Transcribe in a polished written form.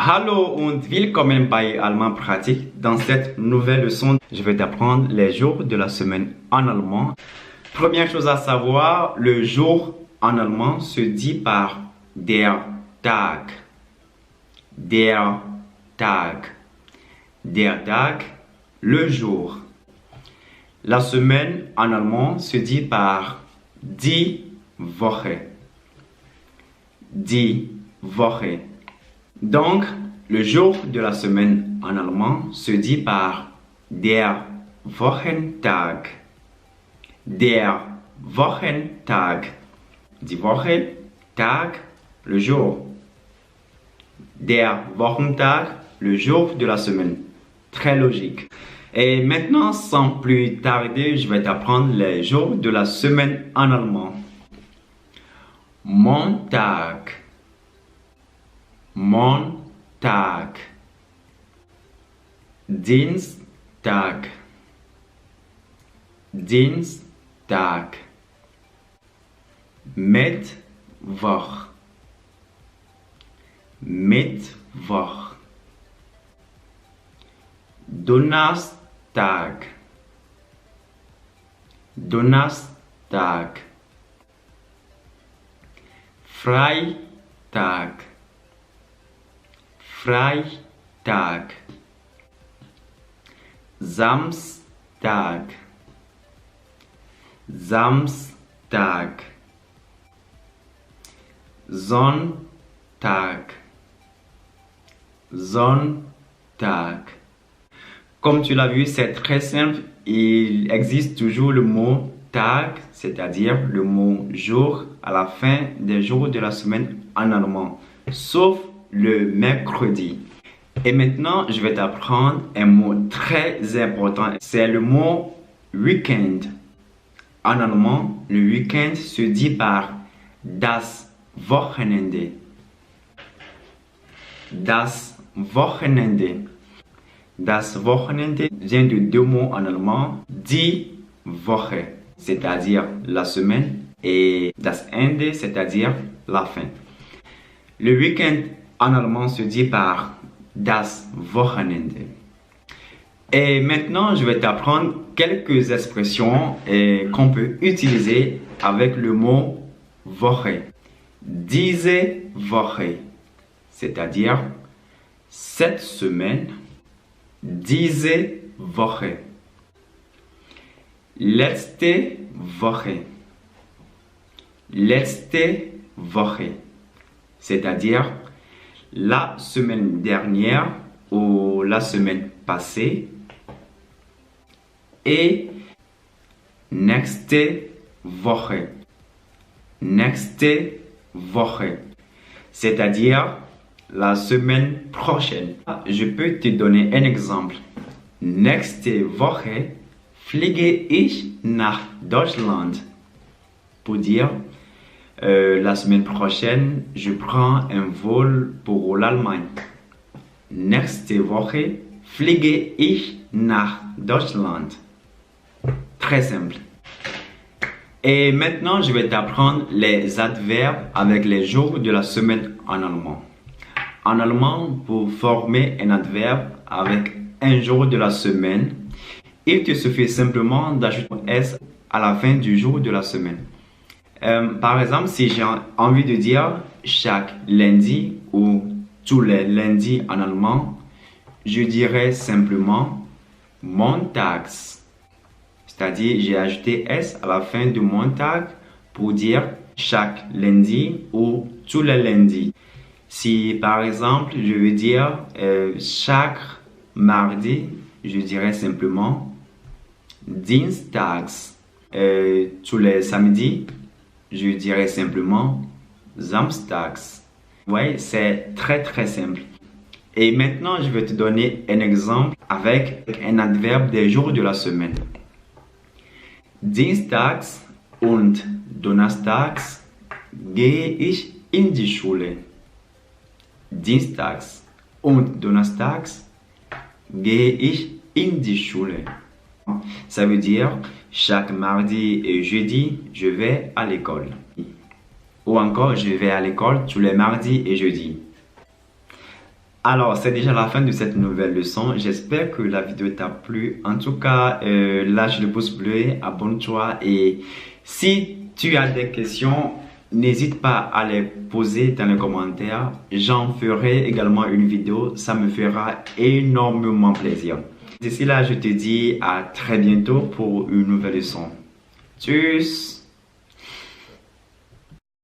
Hallo und willkommen bei Allemand Pratique. Dans cette nouvelle leçon, je vais t'apprendre les jours de la semaine en allemand. Première chose à savoir, le jour en allemand se dit par der Tag. Der Tag. Der Tag, le jour. La semaine en allemand se dit par die Woche. Die Woche. Donc, le jour de la semaine en allemand se dit par der Wochentag. Der Wochentag. Die Woche, Tag, le jour. Der Wochentag, le jour de la semaine. Très logique. Et maintenant, sans plus tarder, je vais t'apprendre les jours de la semaine en allemand. Montag. Montag. Dienstag. Dienstag. Mittwoch. Mittwoch. Donnerstag. Donnerstag. Freitag. Freitag. Samstag. Samstag. Sonntag. Sonntag. Comme tu l'as vu, c'est très simple. Il existe toujours le mot tag, c'est-à-dire le mot jour, à la fin des jours de la semaine en allemand, sauf le mercredi. Et maintenant, je vais t'apprendre un mot très important. C'est le mot weekend. En allemand, le weekend se dit par das Wochenende. Das Wochenende. Das Wochenende vient de deux mots en allemand, die Woche, c'est-à-dire la semaine, et das Ende, c'est-à-dire la fin. Le week-end en allemand se dit par das Wochenende. Et maintenant, je vais t'apprendre quelques expressions qu'on peut utiliser avec le mot Woche. Diese Woche, c'est-à-dire cette semaine. Diese Woche. Letzte Woche. Letzte Woche. C'est-à-dire la semaine dernière ou la semaine passée. Et nächste Woche. Nächste Woche. C'est-à-dire la semaine prochaine. Je peux te donner un exemple. Nächste Woche fliege ich nach Deutschland. Pour dire, la semaine prochaine, je prends un vol pour l'Allemagne. Nächste Woche fliege ich nach Deutschland. Très simple. Et maintenant, je vais t'apprendre les adverbes avec les jours de la semaine en allemand. En allemand, pour former un adverbe avec un jour de la semaine, il te suffit simplement d'ajouter un S à la fin du jour de la semaine. Par exemple, si j'ai envie de dire chaque lundi ou tous les lundis en allemand, je dirais simplement montags. C'est-à-dire, j'ai ajouté S à la fin de Montag pour dire chaque lundi ou tous les lundis. Si par exemple, je veux dire chaque mardi, je dirais simplement Dienstags. Tous les samedis, je dirais simplement Samstags. Ouais, c'est très simple. Et maintenant, je vais te donner un exemple avec un adverbe des jours de la semaine. Dienstags und Donnerstags gehe ich in die Schule. Dienstags und Donnerstags gehe ich in die Schule. Ça veut dire chaque mardi et jeudi, je vais à l'école. Ou encore, je vais à l'école tous les mardis et jeudis. Alors, c'est déjà la fin de cette nouvelle leçon. J'espère que la vidéo t'a plu. En tout cas, lâche le pouce bleu, abonne-toi et si tu as des questions, n'hésite pas à les poser dans les commentaires. J'en ferai également une vidéo. Ça me fera énormément plaisir. D'ici là, je te dis à très bientôt pour une nouvelle leçon. Tchuss!